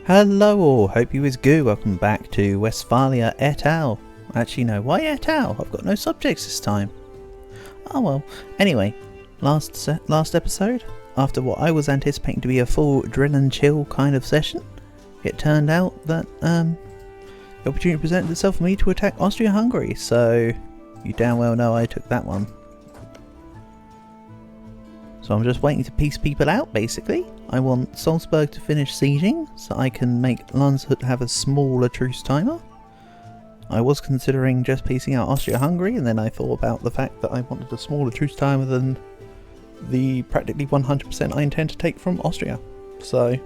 Hello all, hope you is good. Welcome back to Westphalia et al. Actually no, why et al? I've got no subjects this time. Oh well. Anyway, last episode, after what I was anticipating to be a full drill and chill kind of session, it turned out that the opportunity presented itself for me to attack Austria-Hungary, so you damn well know I took that one. So I'm just waiting to piece people out, basically. I want Salzburg to finish sieging, so I can make Landshut have a smaller truce timer. I was considering just piecing out Austria-Hungary, and then I thought about the fact that I wanted a smaller truce timer than the practically 100% I intend to take from Austria. So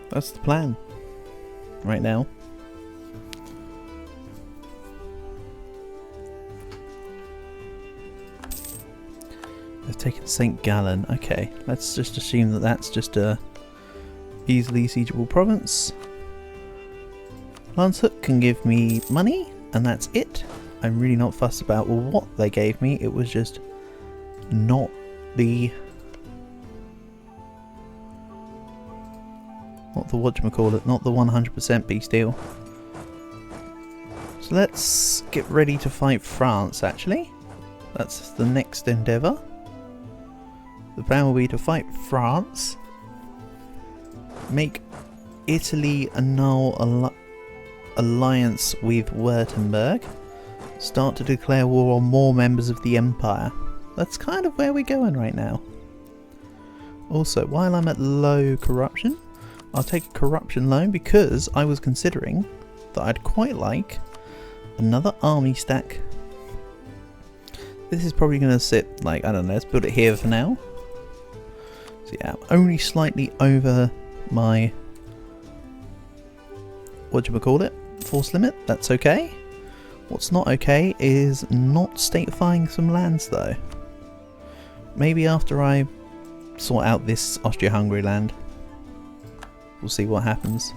that's the plan right now. They've taken St. Gallen. Okay, let's just assume that that's just a easily siegeable province. Landshut can give me money, and that's it. I'm really not fussed about what they gave me. It was just not the whatchamacallit, not the 100% peace deal. So let's get ready to fight France, actually. That's the next endeavour. The plan will be to fight France, make Italy annul alliance with Württemberg, start to declare war on more members of the Empire. That's kind of where we're going right now. Also, while I'm at low corruption, I'll take a corruption loan because I was considering that I'd quite like another army stack. This is probably going to sit, like, I don't know, let's build it here for now. So yeah, I'm only slightly over my, force limit. That's okay. What's not okay is not statefying some lands though. Maybe after I sort out this Austria-Hungary land, we'll see what happens.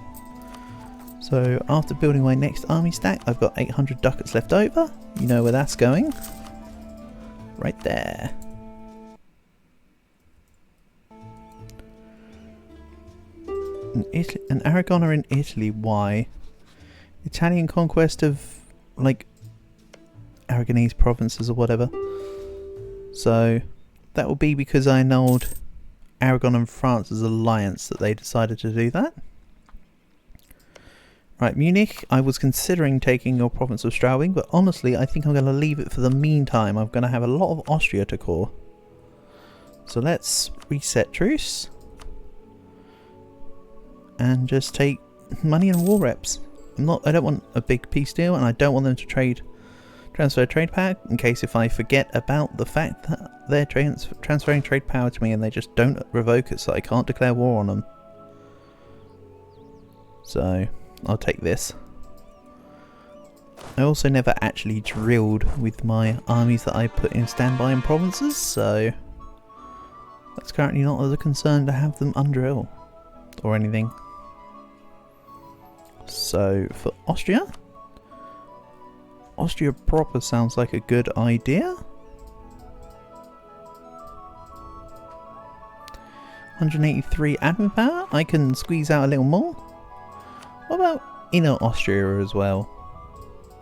So after building my next army stack, I've got 800 ducats left over. You know where that's going. Right there. An Aragoner in Italy, why? Italian conquest of, like, Aragonese provinces or whatever. So, that will be because I annulled Aragon and France's alliance that they decided to do that. Right, Munich, I was considering taking your province of Straubing, but honestly I think I'm going to leave it for the meantime. I'm going to have a lot of Austria to core. So let's reset truce. And just take money and war reps. I don't want a big peace deal, and I don't want them to transfer trade power, in case if I forget about the fact that they're transferring trade power to me and they just don't revoke it, so I can't declare war on them. So I'll take this. I also never actually drilled with my armies that I put in standby in provinces, so that's currently not as a concern to have them undrill or anything. So for Austria proper sounds like a good idea. 183 admin power, I can squeeze out a little more. What about Inner Austria as well?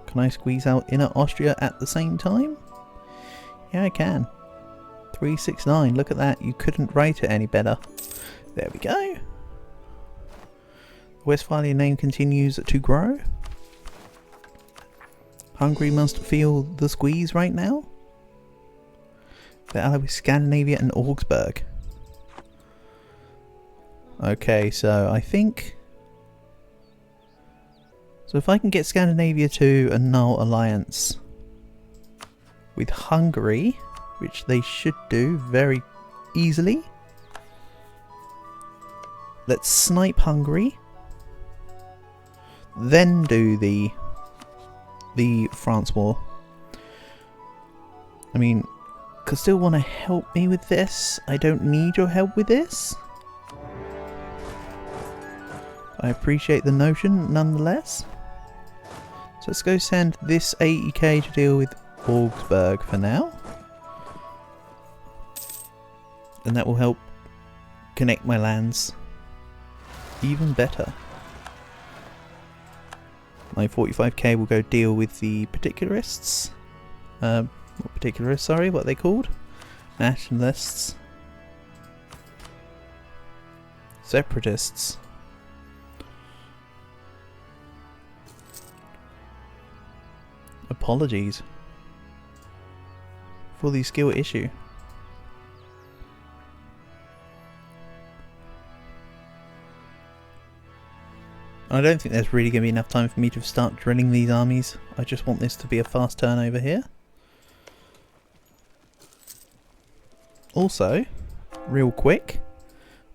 Can I squeeze out Inner Austria at the same time? Yeah, I can. 369, look at that, you couldn't write it any better. There we go. The Westphalia name continues to grow. Hungary must feel the squeeze right now. They're allied with Scandinavia and Augsburg. Okay, so I think... So if I can get Scandinavia to annul alliance with Hungary, which they should do very easily. Let's snipe Hungary. Then do the France war. I mean, could still want to help me with this. I don't need your help with this. I appreciate the notion nonetheless. So let's go send this 80k to deal with Augsburg for now. And that will help connect my lands even better. My 45k will go deal with the particularists. Not particularists, sorry, what are they called? Nationalists. Separatists. Apologies for the skill issue. I don't think there's really going to be enough time for me to start drilling these armies. I just want this to be a fast turnover here. Also, real quick,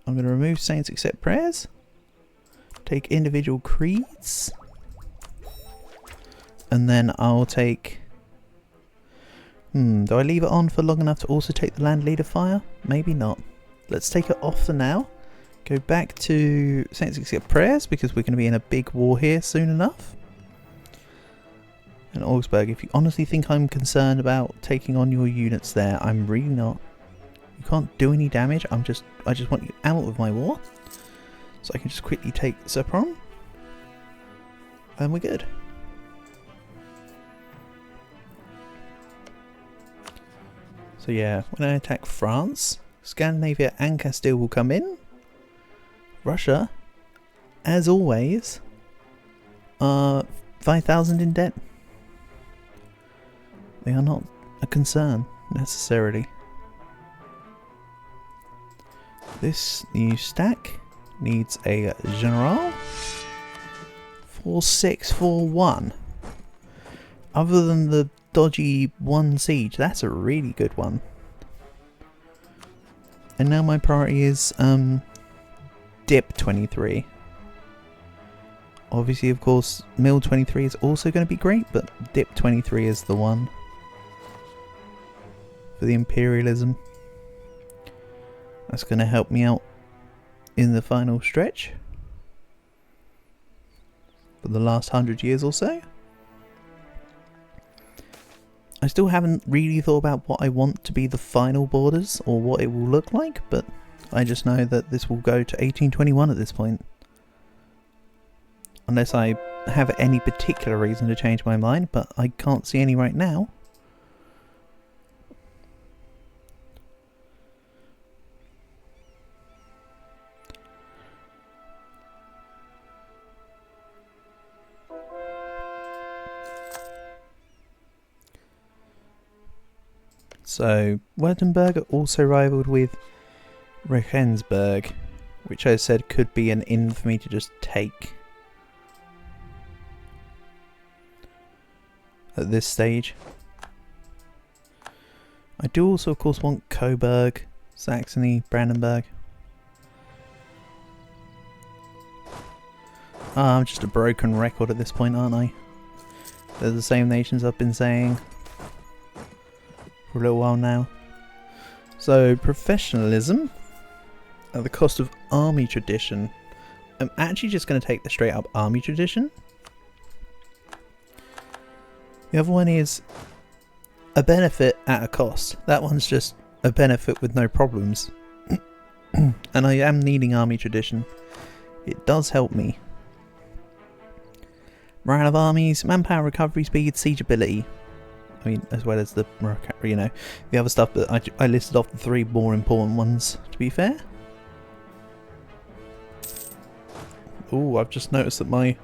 I'm going to remove Saints Accept Prayers, take individual creeds, and then I'll take... do I leave it on for long enough to also take the Land Leader Fire? Maybe not. Let's take it off for now. Go back to Saints Accept Prayers because we're going to be in a big war here soon enough. And Augsburg, if you honestly think I'm concerned about taking on your units there, I'm really not. You can't do any damage. I just want you out of my war. So I can just quickly take Sopron. And we're good. So yeah, when I attack France, Scandinavia and Castile will come in. Russia, as always, are 5,000 in debt. They are not a concern, necessarily. This new stack needs a General. 4641. Other than the dodgy 1 siege, that's a really good one. And now my priority is Dip 23. Obviously, of course, Mill 23 is also going to be great, but Dip 23 is the one for the imperialism. That's going to help me out in the final stretch for the last 100 years or so. I still haven't really thought about what I want to be the final borders or what it will look like, but I just know that this will go to 1821 at this point. Unless I have any particular reason to change my mind, but I can't see any right now. So, Württemberg are also rivaled with Regensburg, which I said could be an inn for me to just take at this stage. I do also, of course, want Coburg, Saxony, Brandenburg. I'm just a broken record at this point, aren't I? They're the same nations I've been saying for a little while now. So, professionalism at the cost of army tradition. I'm actually just going to take the straight up army tradition. The other one is a benefit at a cost. That one's just a benefit with no problems. And I am needing army tradition. It does help me. Morale of armies, manpower, recovery speed, siege ability. I mean, as well as the, you know, the other stuff, but I listed off the 3 more important ones, to be fair. Ooh, I've just noticed that my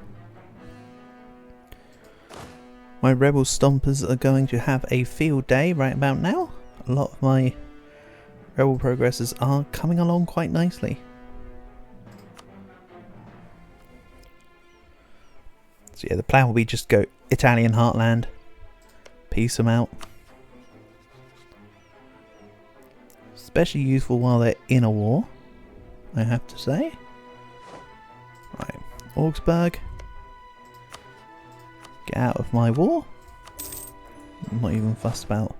rebel stompers are going to have a field day right about now. A lot of my rebel progressors are coming along quite nicely. So yeah, the plan will be just go Italian heartland. Piece them out. Especially useful while they're in a war, I have to say. Right, Augsburg. Get out of my war. I'm not even fussed about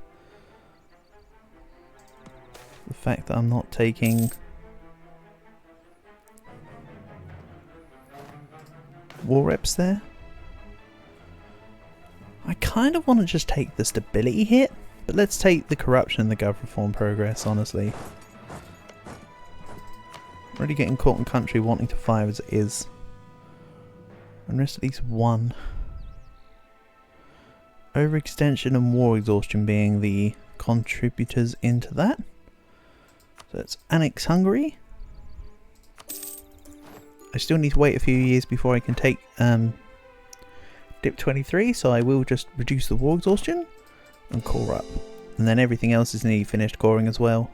the fact that I'm not taking war reps there. I kind of want to just take the stability hit, but let's take the corruption and the gov reform progress, honestly. Already getting caught in country wanting to fire as it is. And rest at least one. Overextension and war exhaustion being the contributors into that. So let's annex Hungary. I still need to wait a few years before I can take Dip 23, so I will just reduce the war exhaustion and core up. And then everything else is nearly finished coring as well.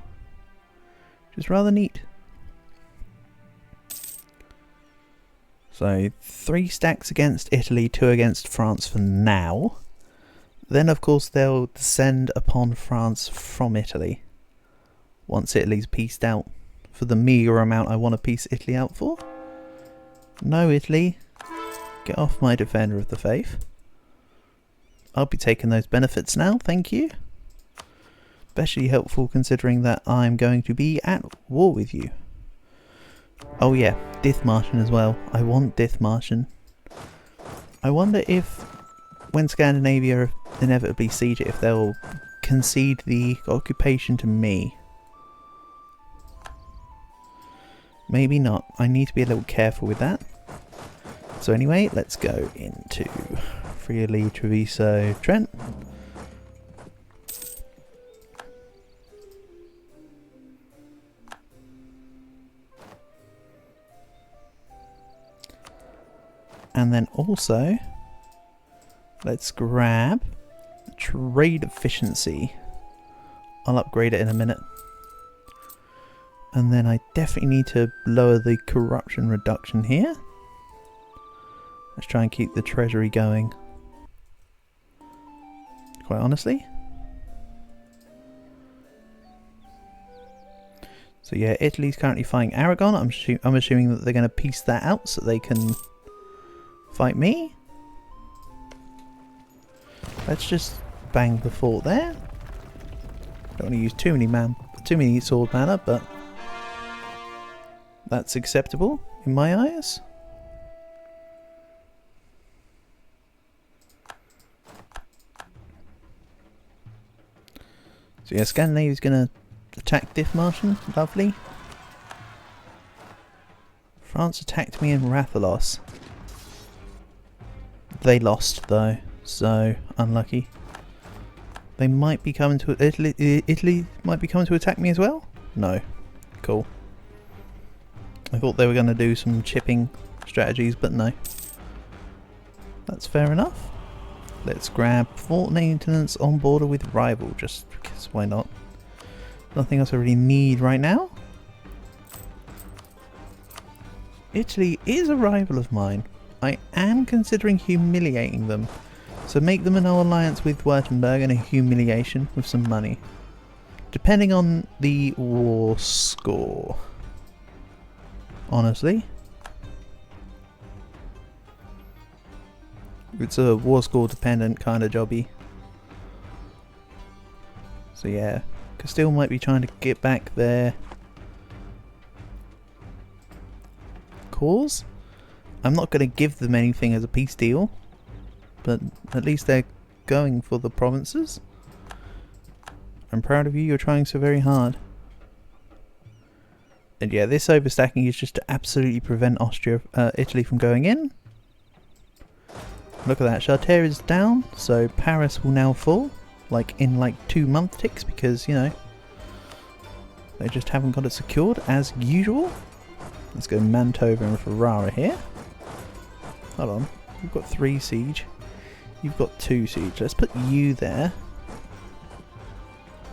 Which is rather neat. So 3 stacks against Italy, 2 against France for now. Then of course they'll descend upon France from Italy. Once Italy's pieced out for the meagre amount I want to piece Italy out for. No, Italy. Get off my defender of the faith. I'll be taking those benefits now, thank you. Especially helpful considering that I'm going to be at war with you. Oh yeah, Dithmarschen as well. I want Dithmarschen. I wonder if, when Scandinavia inevitably siege it, if they'll concede the occupation to me. Maybe not. I need to be a little careful with that. So anyway, let's go into Friuli, Treviso, Trent. And then also, let's grab trade efficiency. I'll upgrade it in a minute. And then I definitely need to lower the corruption reduction here. Let's try and keep the treasury going. Quite honestly. So yeah, Italy's currently fighting Aragon. I'm assuming that they're going to piece that out so they can fight me. Let's just bang the fort there. Don't want to use too many sword mana, but that's acceptable in my eyes. So yeah, Scandinavia's going to attack Dithmarschen. Lovely. France attacked me in Rathalos. They lost though, so unlucky. They might be coming to Italy might be coming to attack me as well? No. Cool. I thought they were going to do some chipping strategies, but no. That's fair enough. Let's grab fort maintenance on border with rival, just because why not? Nothing else I really need right now. Italy is a rival of mine. I am considering humiliating them. So make them a no alliance with Württemberg and a humiliation with some money. Depending on the war score. Honestly. It's a war score dependent kind of jobby. So yeah, Castile might be trying to get back their cause. I'm not going to give them anything as a peace deal, but at least they're going for the provinces. I'm proud of you, you're trying so very hard. And yeah, this overstacking is just to absolutely prevent Italy from going in. Look at that, Chartres is down, so Paris will now fall, like in like 2 month ticks, because, you know, they just haven't got it secured as usual. Let's go Mantova and Ferrara here. Hold on, we've got 3 siege. You've got 2 siege. Let's put you there.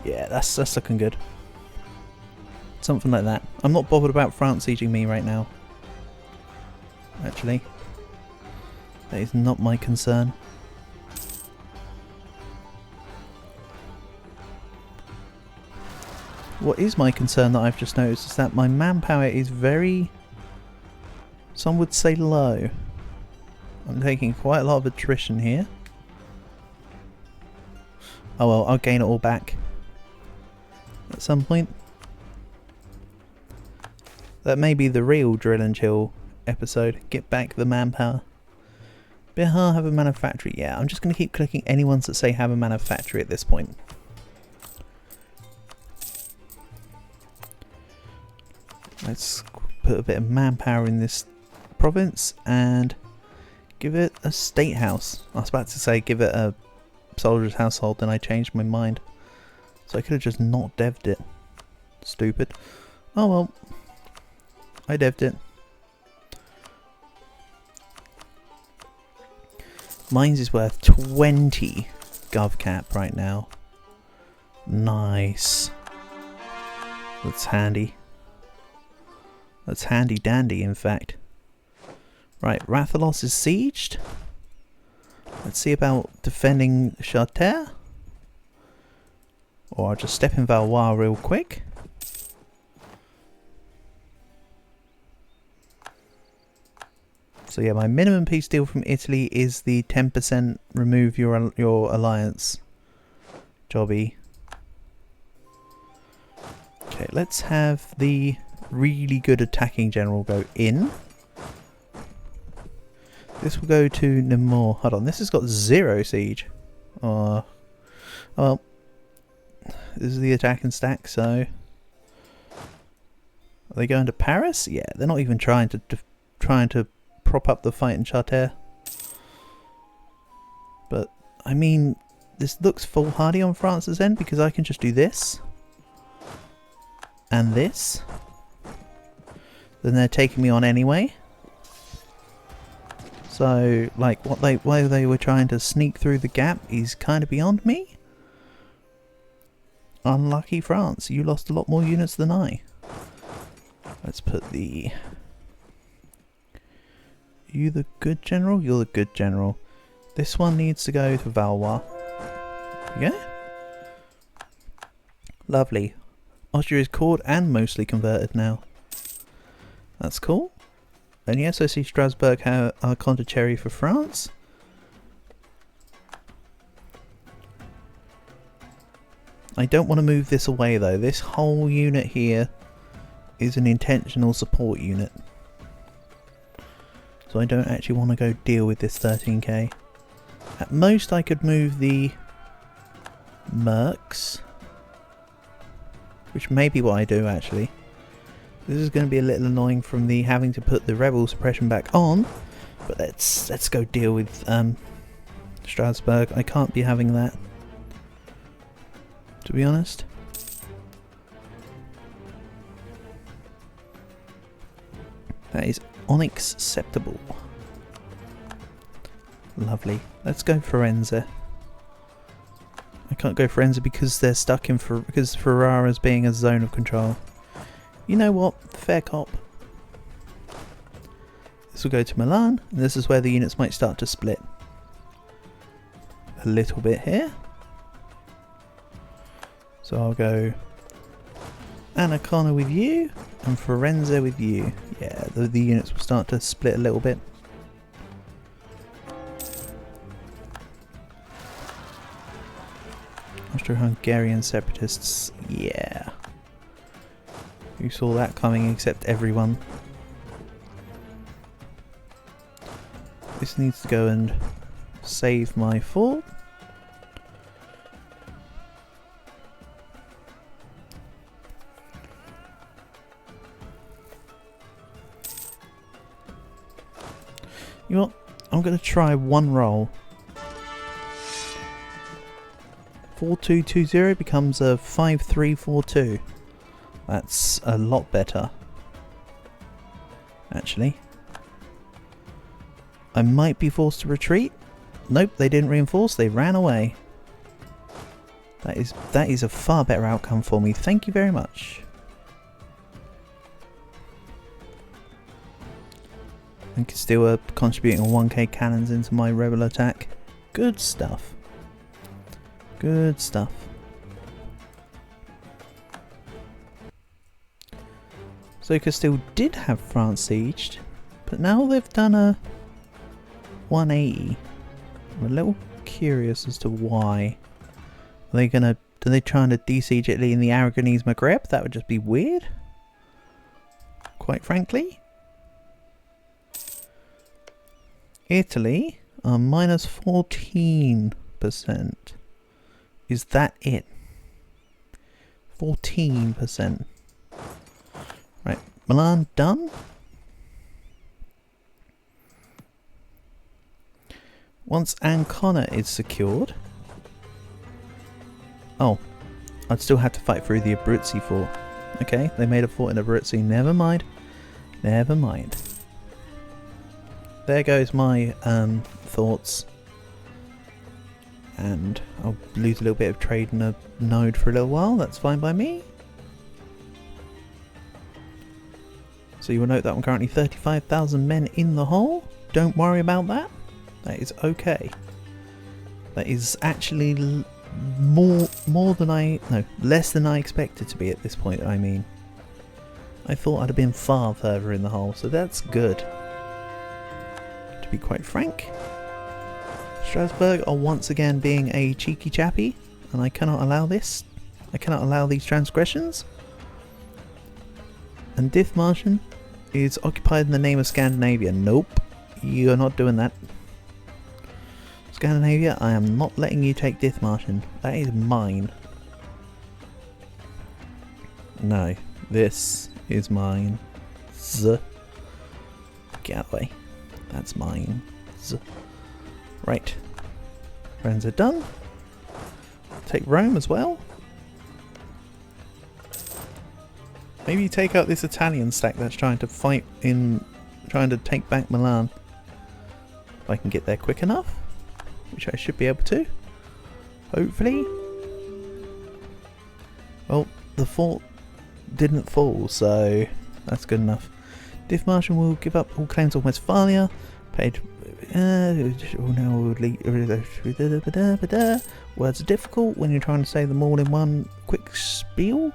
Yeah, that's looking good. Something like that. I'm not bothered about France sieging me right now. Actually, that is not my concern. What is my concern that I've just noticed is that my manpower is very, some would say, low. I'm taking quite a lot of attrition here. Oh well, I'll gain it all back at some point. That may be the real drill and chill episode. Get back the manpower. Bihar have a manufactory. Yeah, I'm just going to keep clicking any ones that say have a manufactory at this point. Let's put a bit of manpower in this province and give it a state house. I was about to say give it a soldier's household, then I changed my mind. So I could have just not dev'd it. Stupid. Oh well. I dev'd it. Mine's is worth 20 gov cap right now. Nice. That's handy. That's handy dandy, in fact. Right, Rathalos is sieged. Let's see about defending Charter. Or I'll just step in Valois real quick. So yeah, my minimum peace deal from Italy is the 10% remove your alliance jobby. Okay, let's have the really good attacking general go in. This will go to Namur. Hold on, this has got 0 siege. Oh, well, this is the attacking stack, so... Are they going to Paris? Yeah, they're not even trying to prop up the fight in Charter. But, I mean, this looks foolhardy on France's end because I can just do this. And this. Then they're taking me on anyway. So, like, why they were trying to sneak through the gap is kind of beyond me. Unlucky France, you lost a lot more units than I. Let's put the... You the good general? You're the good general. This one needs to go to Valois. Yeah? Lovely. Austria is core and mostly converted now. That's cool. And yes, I see Strasbourg have a Condicherry for France. I don't want to move this away though. This whole unit here is an intentional support unit. So I don't actually want to go deal with this 13k. At most I could move the Mercs. Which may be what I do actually. This is going to be a little annoying from the having to put the rebel suppression back on. But let's go deal with Strasbourg. I can't be having that, to be honest. That is unacceptable. Lovely. Let's go Firenze. I can't go Firenze because they're stuck in because Ferrara's being a zone of control. You know what? Fair cop. This will go to Milan, and this is where the units might start to split. A little bit here. So I'll go Anacona with you, and Firenze with you. Yeah, the units will start to split a little bit. Austro-Hungarian separatists, yeah. Who saw that coming except everyone? This needs to go and save my fort. You know what? I'm going to try one roll. 4220 becomes a 5342. That's a lot better. Actually. I might be forced to retreat. Nope, they didn't reinforce, they ran away. That is a far better outcome for me. Thank you very much. And still contributing 1k cannons into my rebel attack. Good stuff. Good stuff. So Castile did have France sieged, but now they've done a 180. I'm a little curious as to why. Are they trying to de-siege Italy in the Aragonese Maghreb? That would just be weird. Quite frankly. Italy are minus 14%. Is that it? 14%. Right, Milan done. Once Ancona is secured... Oh, I'd still have to fight through the Abruzzi fort. Okay, they made a fort in Abruzzi. Never mind. Never mind. There goes my thoughts. And I'll lose a little bit of trade in a node for a little while. That's fine by me. So you will note that I'm currently 35,000 men in the hole. Don't worry about that. That is okay. That is actually less than I expected to be at this point. I mean, I thought I'd have been far further in the hole, so that's good. To be quite frank, Strasbourg are once again being a cheeky chappy, and I cannot allow this. I cannot allow these transgressions. And Dithmarschen is occupied in the name of Scandinavia. Nope, you're not doing that. Scandinavia, I am not letting you take Dithmarschen. That is mine. No, this is mine. Z. Get out of the way. That's mine. Z. Right. Friends are done. Take Rome as well. Maybe take out this Italian stack that's trying to fight in... trying to take back Milan. If I can get there quick enough. Which I should be able to. Hopefully. Well, the fort didn't fall, so that's good enough. Dithmarschen will give up all claims on Westphalia. Paid... words are difficult when you're trying to say them all in one quick spiel.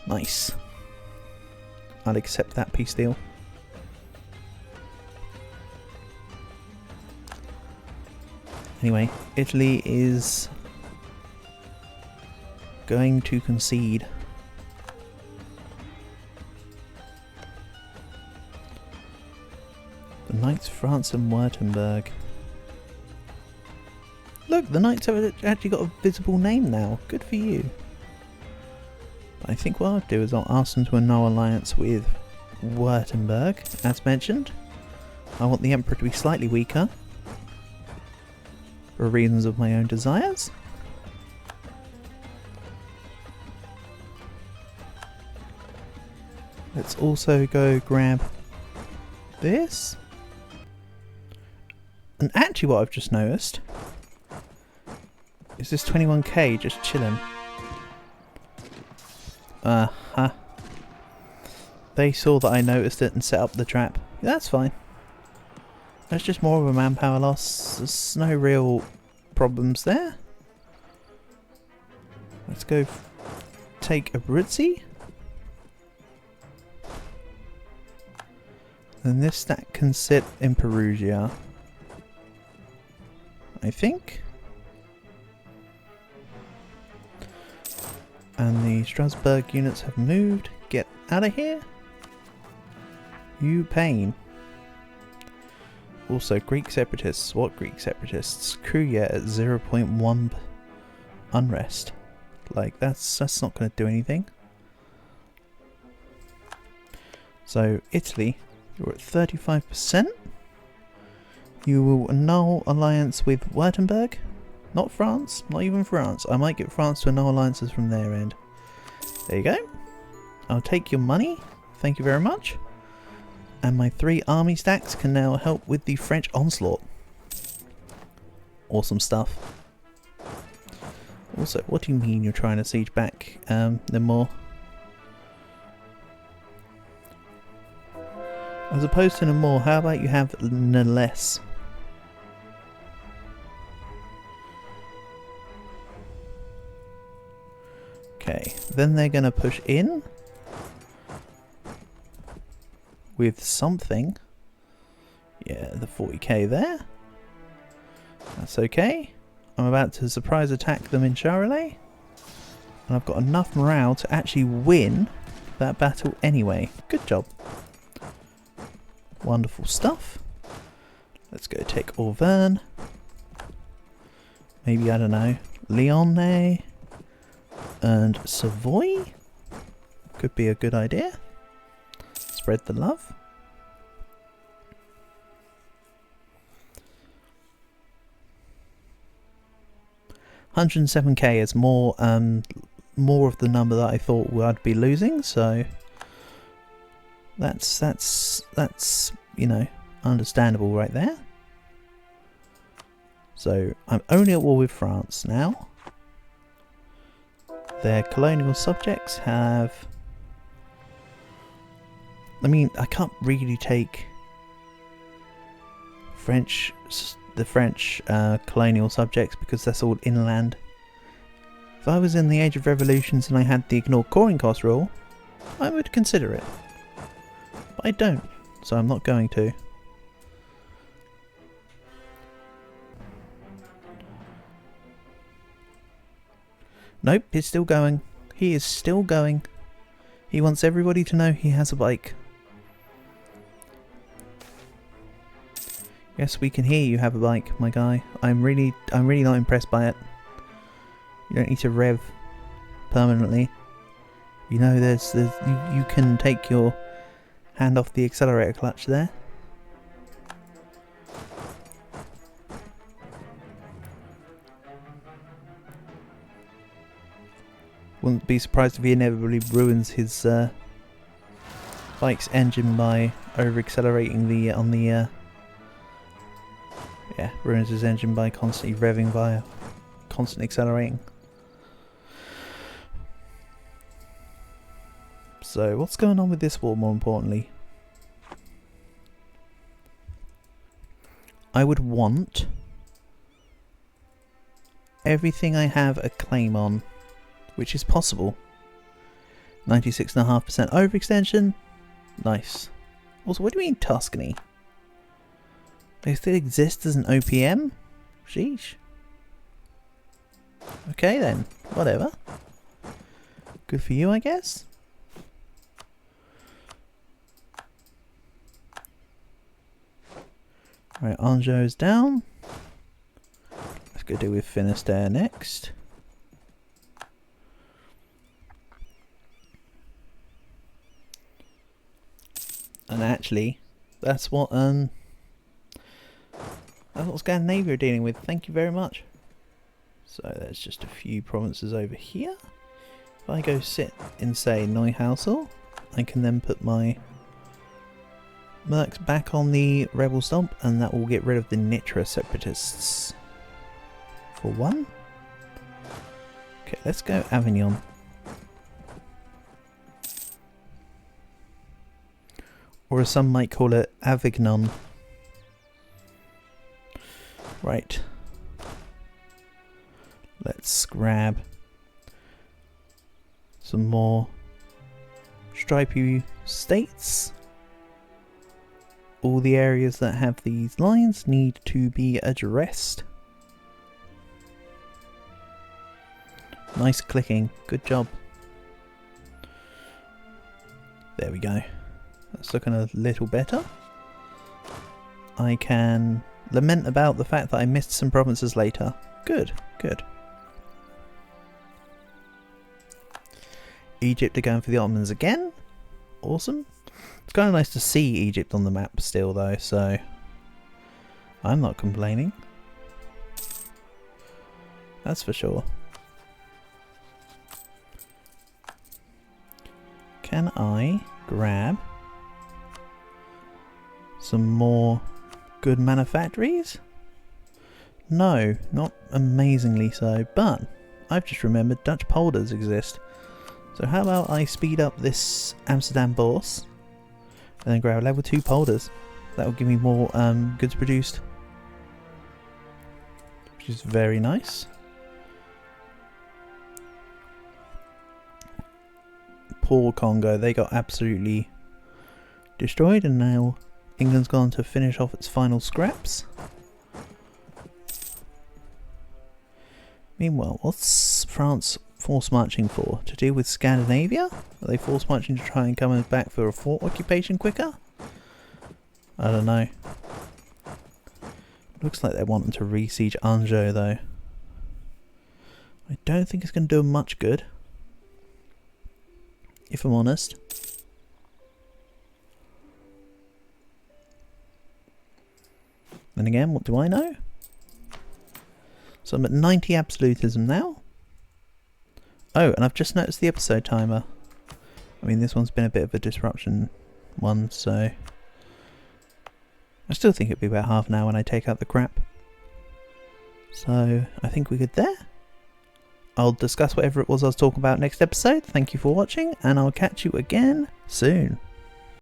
Nice. I'll accept that peace deal. Anyway, Italy is going to concede. The Knights, France and Württemberg. Look, the Knights have actually got a visible name now. Good for you. But I think what I'll do is I'll ask them to a no alliance with Württemberg, as mentioned. I want the Emperor to be slightly weaker. For reasons of my own desires. Let's also go grab this. And actually what I've just noticed is this 21k just chilling. Uh-huh. They saw that I noticed it and set up the trap. That's fine. That's just more of a manpower loss. There's no real problems there. Let's go take Abruzzi. And this stack can sit in Perugia, I think. And the Strasbourg units have moved. Get out of here. You pain. Also, Greek separatists. What Greek separatists? Kruya at 0.1 unrest. Like, that's not going to do anything. So, Italy, you're at 35%. You will annul alliance with Württemberg. Not France. Not even France. I might get France to annul alliances from their end. There you go. I'll take your money. Thank you very much. And my 3 army stacks can now help with the French onslaught. Awesome stuff. Also, what do you mean you're trying to siege back Namur? As opposed to Namur, how about you have Nless? Okay, then they're going to push in with something. Yeah, the 40k there. That's okay. I'm about to surprise attack them in Charolais. And I've got enough morale to actually win that battle anyway. Good job. Wonderful stuff. Let's go take Auvergne. Maybe, I don't know, Lyonnais and Savoy. Could be a good idea. spread the love. $107k is more of the number that I thought I'd be losing, so that's you know, understandable right there. So I'm only at war with France now. Their colonial subjects have... I mean, I can't really take the French colonial subjects because that's all inland. If I was in the Age of Revolutions and I had the ignore coring cost rule, I would consider it. But I don't, so I'm not going to. Nope, he's still going. He is still going. He wants everybody to know he has a bike. Yes, we can hear you have a bike, my guy. I'm really not impressed by it. You don't need to rev permanently. You know, you can take your hand off the accelerator clutch there. Wouldn't be surprised if he inevitably ruins his bike's engine by over-accelerating yeah, ruins his engine by constantly revving via constant accelerating. So what's going on with this war, more importantly? I would want everything I have a claim on, which is possible. 96.5% overextension. Nice. Also, what do you mean Tuscany? They still exist as an OPM? Sheesh. Okay then, whatever. Good for you, I guess. Right, Anjou's down. Let's go deal with Finisterre next. And actually, that's what Scandinavia are dealing with. Thank you very much. So there's just a few provinces over here. If I go sit in, say, Neuhausel, I can then put my mercs back on the rebel stomp, and that will get rid of the Nitra separatists. For one. Okay, let's go Avignon. Or as some might call it, Avignon. Right. Let's grab some more stripy states. All the areas that have these lines need to be addressed. Nice clicking. Good job. There we go. That's looking a little better. I can lament about the fact that I missed some provinces later. Good, good. Egypt are going for the Ottomans again. Awesome. It's kind of nice to see Egypt on the map still though, so I'm not complaining. That's for sure. Can I grab some more good manufactories? No, not amazingly so, but I've just remembered Dutch polders exist. So how about I speed up this Amsterdam Bourse and then grab level 2 polders. That will give me more goods produced, which is very nice. Poor Congo, they got absolutely destroyed, and now England's gone to finish off its final scraps. Meanwhile, what's France force marching for? To deal with Scandinavia? Are they force marching to try and come back for a fort occupation quicker? I don't know. Looks like they're wanting to re-siege Anjou though. I don't think it's going to do them much good, if I'm honest. Then again, what do I know? So I'm at 90 absolutism now. Oh, and I've just noticed the episode timer. I mean, this one's been a bit of a disruption one, so I still think it'll be about half an hour when I take out the crap. So I think we're good there. I'll discuss whatever it was I was talking about next episode. Thank you for watching, and I'll catch you again soon.